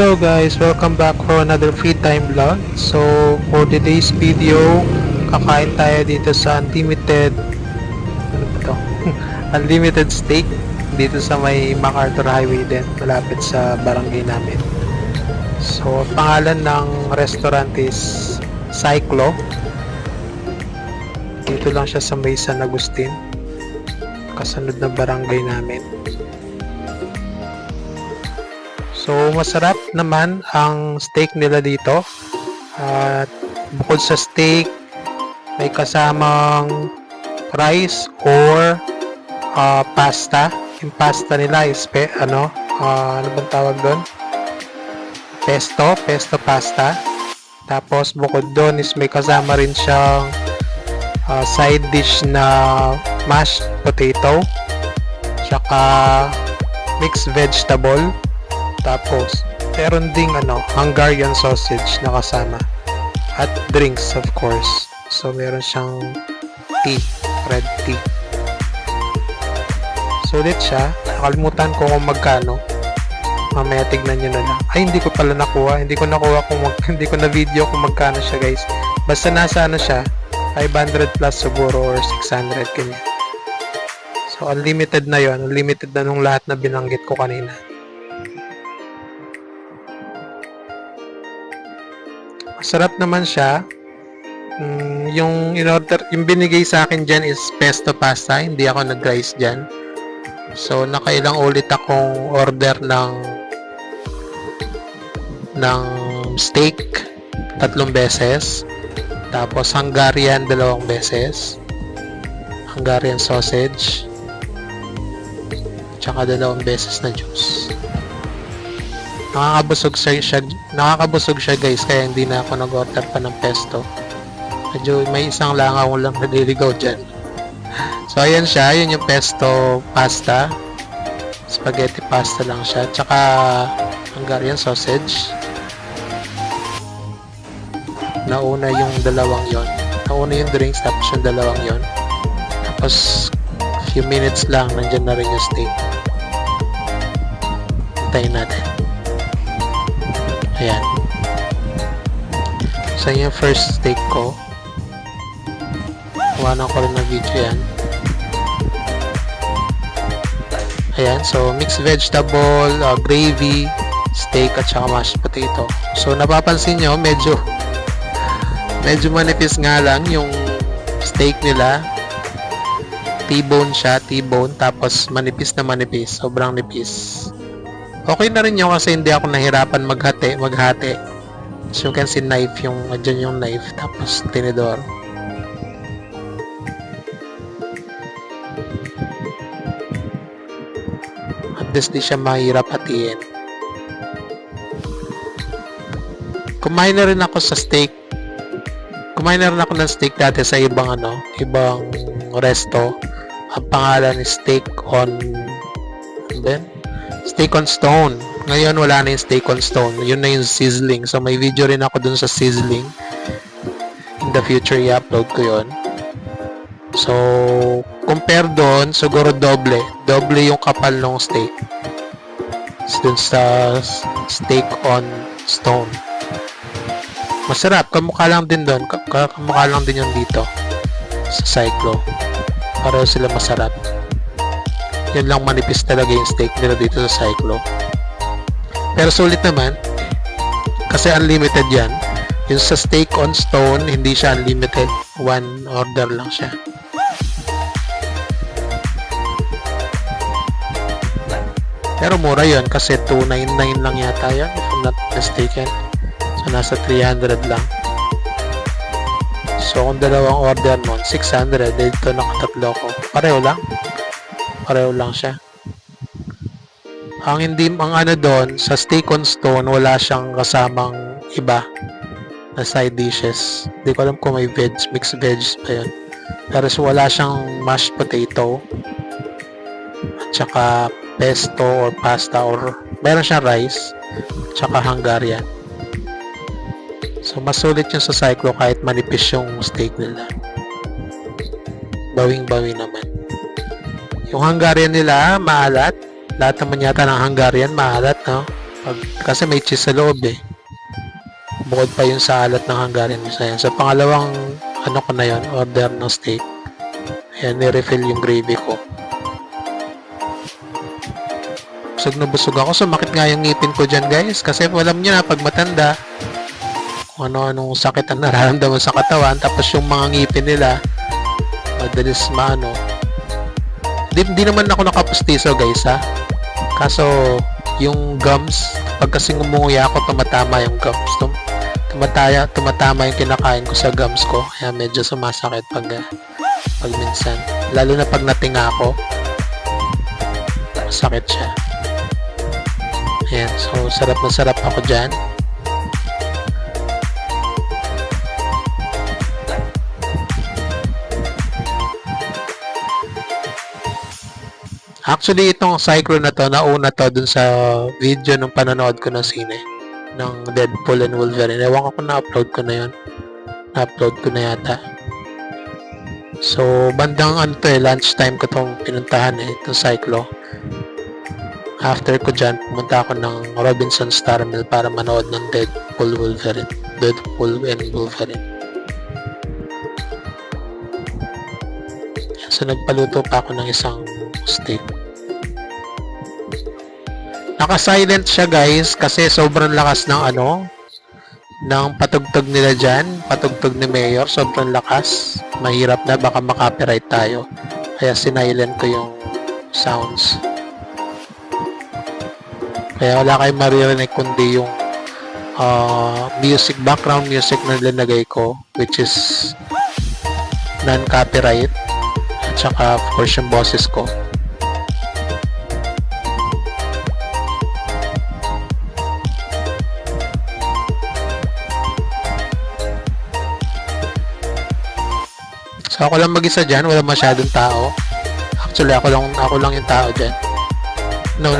Hello guys, welcome back for another free time vlog. So for today's video, kakain tayo dito sa unlimited unlimited steak dito sa may MacArthur Highway din, malapit sa barangay namin. So pangalan ng restaurant is Cyclo. Dito lang siya sa may San Agustin, kasunod na barangay namin. So masarap naman ang steak nila dito. At bukod sa steak, may kasamang rice or pasta. Yung pasta nila is ano bang tawag doon? Pesto pasta. Tapos bukod doon is may kasama rin siyang side dish na mashed potato, tsaka mixed vegetable. Tapos, meron ding Hungarian sausage na kasama. At drinks, of course. So, meron siyang tea, red tea. Sulit siya. Nakalimutan ko kung magkano. Mamaya tignan nyo na lang. Ay, hindi ko pala nakuha. Hindi ko hindi ko na video kung magkano siya, guys. Basta nasa siya, 500 plus siguro or 600 ganyan. So, unlimited na yon. Unlimited na nung lahat na binanggit ko kanina. Masarap naman siya. Yung binigay sa akin dyan is pesto pasta. Hindi ako nag-rice dyan. So, nakailang ulit akong order ng steak 3 beses. Tapos, Hungarian 2 beses. Hungarian sausage. Tsaka 2 beses na juice. Nakakabusog siya guys, kaya hindi na ako nag-order pa ng pesto. Medyo may isang langaw lang naliligaw dyan. So ayan siya, yun yung pesto pasta. Spaghetti pasta lang siya, tsaka Hungarian sausage. Nauna yung 2 yon. Nauna yung drinks, tapos yung 2 yon. Tapos few minutes lang, nandyan na rin yung steak. Hintayin natin. Ayan. So, yung first steak ko. Kuhanan ko rin ng video yan. Ayan. So, mixed vegetable, gravy, steak, at saka mashed potato. So, napapansin nyo, medyo manipis nga lang yung steak nila. T-bone siya, T-bone. Tapos, manipis na manipis. Sobrang nipis. Okay na rin yun kasi hindi ako nahirapan maghati. So you can see knife, dyan yung knife, tapos tinidor. At least di siya mahirap hatiin. Kumain na rin ako sa steak. Kumain na rin ako ng steak dati sa ibang resto. Ang pangalan is Steak on Stone. Ngayon wala na yung Steak on Stone. Yun na yung sizzling. So may video rin ako dun sa sizzling. In the future i-upload ko yun. So compare doon, siguro doble yung kapal ng steak dun sa Steak on Stone. Masarap. Kamukha lang din doon. Kamukha lang din yung dito sa Cyclo. Pareho sila masarap. Yun lang, manipis talaga yung steak nila dito sa Cyclo. Pero sulit naman kasi unlimited yan. Yung sa Steak on Stone, hindi siya unlimited. One order lang siya. Pero mura yun kasi $299 lang yata yun, if I'm not mistaken. So nasa 300 lang. So kung 2 order nun, 600. Dito nakatatlo ko. Pareho lang siya. Ang doon sa Steak on Stone, wala siyang kasamang iba na side dishes. Hindi ko alam kung may mixed veg pa yun. Pero wala siyang mashed potato at saka pesto or pasta, or meron siyang rice at saka Hungarian. So masulit yun sa Cyclo kahit manipis yung steak nila. Bawing-bawi naman. Yung Hungarian nila, maalat. Lahat naman yata ng Hungarian, maalat, no? Kasi may cheese sa loob eh. Bukod pa yung sa alat ng Hungarian mesa. Yan. Sa pangalawang ano ko na yon, order ng steak. Ayan, ni-refill yung gravy ko. Busog na busog ako. Sumakit nga yung ngipin ko dyan, guys. Kasi alam nyo na, pag matanda, kung ano-anong sakit ang nararamdaman sa katawan. Tapos yung mga ngipin nila, madalis maano. Di naman ako nakapustiso, guys, ha. Kaso, yung gums, pag kasing umunguya ako, tumatama yung gums. Tumatama yung kinakain ko sa gums ko. Kaya medyo sumasakit pag minsan. Lalo na pag natinga ako, sakit siya. Ayan, so sarap na sarap ako dyan. Actually, itong Cyclone na to, nauna to dun sa video nung panonood ko ng sine ng Deadpool and Wolverine. Ewan ko kung na-upload ko na yun. Na-upload ko na yata. So, bandang lunchtime ko itong pinuntahan itong Cyclo. After ko dyan, pumunta ako ng Robinson Star Mill para manood ng Deadpool and Wolverine. So, nagpaluto pa ako ng isang steak. Naka-silent siya, guys, kasi sobrang lakas ng ng patugtog nila dyan. Patugtog ni Mayor, sobrang lakas. Mahirap na, baka makapiright tayo. Kaya sinilent ko yung sounds. Kaya wala kayong maririnig kundi yung background music na linagay ko, which is non-copyright, at saka of course yung boses ko. So ako lang mag-isa dyan, wala masyadong tao. Actually ako lang yung tao dyan. No.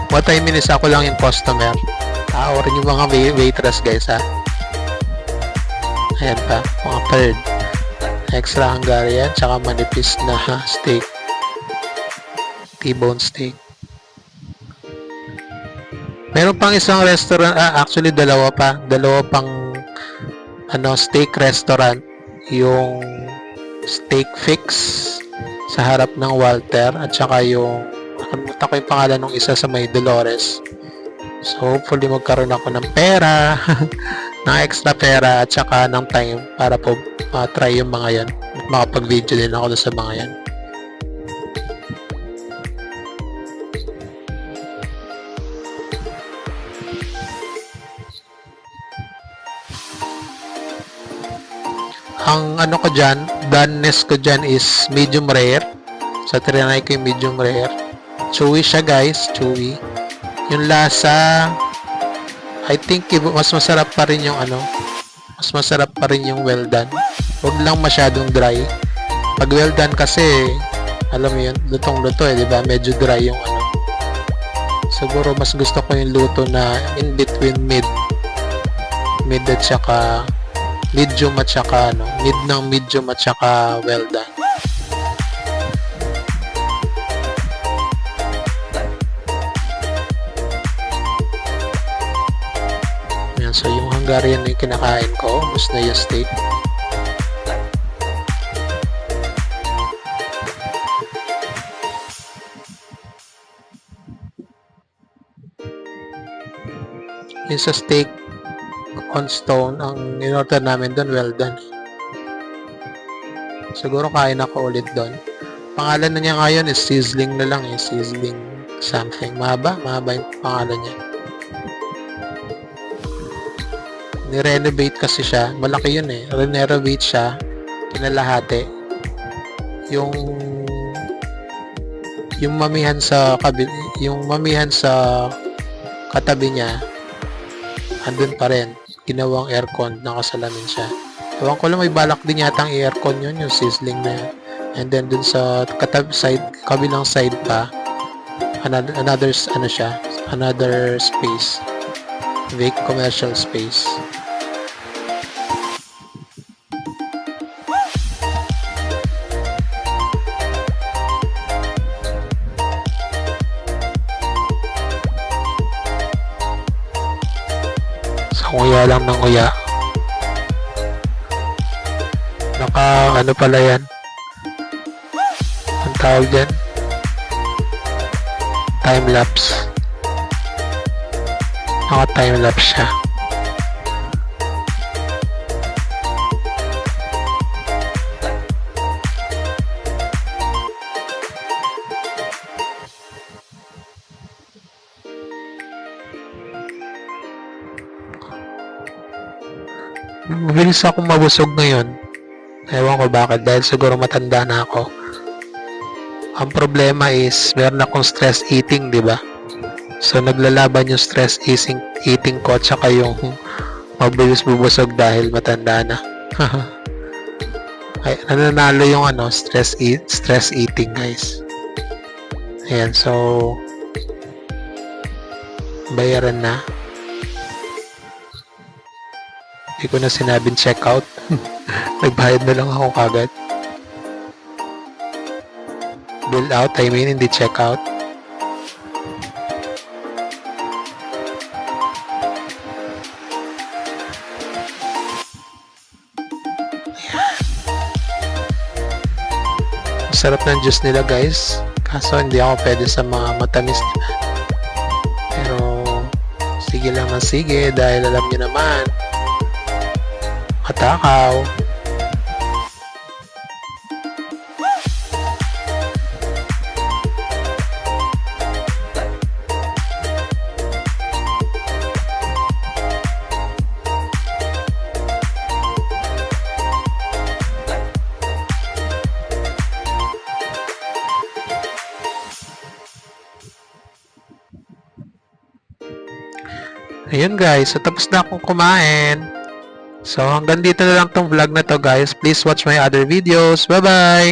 What I mean is ako lang yung customer. Tao rin yung mga waitress, guys, ha. Ayan pa, mga third. Extra Hungarian, tsaka manipis na steak. T-bone steak. Meron pang isang restaurant, actually dalawa pang steak restaurant. Yung Steak Fix sa harap ng Walter, at saka yung nakalimutan ko yung pangalan ng isa sa may Dolores. So hopefully magkaroon ako ng pera ng extra pera at saka ng time para po try yung mga yan at makapag-video din ako sa mga yan. Ang ko dyan, doneness ko dyan is medium rare. So trinay ko yung medium rare. Chewy siya, guys, chewy. Yung lasa, I think mas masarap pa rin yung mas masarap pa rin yung well done. Huwag lang masyadong dry. Pag well done kasi, alam mo yun, lutong-luto di ba? Medyo dry yung Siguro mas gusto ko yung luto na in between mid at saka medium at saka mid ng medium at saka well done. Yan, so yung Hungarian na yung kinakain ko, ubos na yung steak. Yung sa steak on stone, ang in-order namin doon, well done. Siguro kain ako ulit doon. Pangalan na niya ngayon is sizzling na lang sizzling something. Mahaba yung pangalan niya. Ni-renovate kasi siya. Malaki yun Renovate siya. Kinalahati. Yung mamihan sa katabi niya, andun pa rin. Ginawang aircon, nakasalamin siya. Ewan ko lang, may balak din yata ang aircon yun, yung sizzling na yun. And then dun sa kabilang side pa, another space. Big commercial space. Uya lang ng uya. Ano pala yan? Ang tawag dyan? Time-lapse. Time-lapse siya. Mabilis akong mabusog ngayon. Ewan ko bakit, dahil siguro matanda na ako. Ang problema is, meron akong stress eating, di ba? So, naglalaban yung stress eating ko at saka yung mabilis bubusog dahil matanda na. Ay, nananalo yung stress eating, guys. Ayan, so, bayaran na. Hindi ko na sinabing check out. Nagbayad na lang ako kagad. Bill out, I mean, hindi check out. Sarap ng juice nila, guys. Kaso hindi ako pwede sa mga matamis nila. Pero sige lang na sige dahil alam niyo naman matakaw. Ayun guys, so tapos na akong kumain. So hanggang dito na lang tong vlog na to guys. Please watch my other videos. Bye bye!